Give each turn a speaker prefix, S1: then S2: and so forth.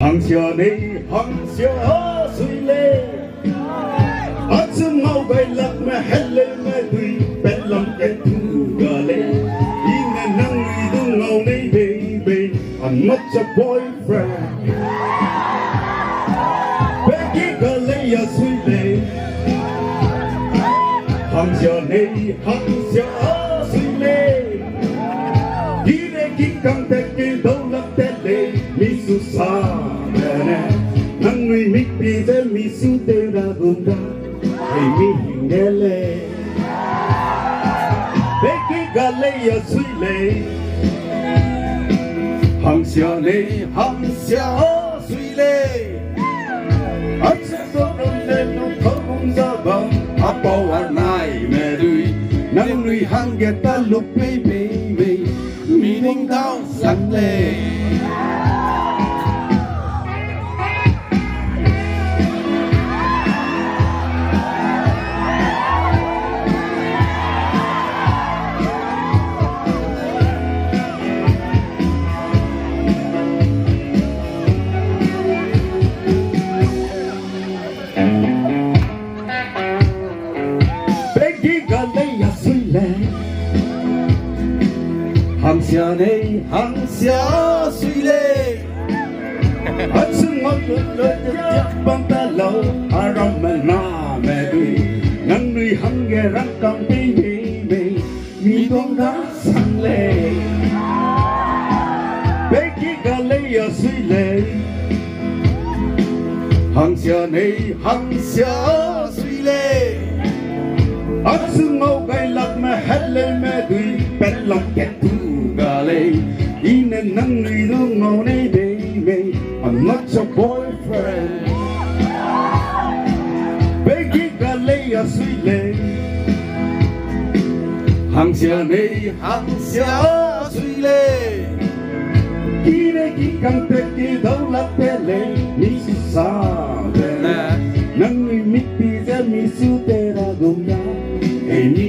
S1: Hangsia này Hangsia asui le Atsum mau gai lak me hele me tui pet lam ke tu gale Ina nang ri du ngau nei baby I'm not your boyfriend Becky gale asui le Hangsia này Hangsia asui le Ine ki kang te ki dau lak te le mi su sa nang người mít bi te mi su te ra gum da hey mi hingele Becky gale ya sui le Hangsia ne Hangsia sui le Atsa do le no thong za ba apa warnai me dui nang người hang ge ta lục baby mi ding dao sang le Hangsia này Hangsia suy lê Hất sưng ngọt lợt tiết băng ta lâu Aram mà na mẹ đuôi Nắng nuôi hăng ghé răng cong bì bì Mi con đá sang lê Bê kì gà lê ya suy lê Hangsia này Hangsia suy lê Hất sưng ngâu gai lạc mẹ hết lên mẹ đuôi Bét lòng kẹt tu gale Ina nang ri du ngau nei baby I'm not your boyfriend Becky gale ya sui le Hangsia nei Hangsia sui le Ina ki kang te ki dau la te le Mi su sa de Nang ri mit pi te mi su te ra gum ya Hey mi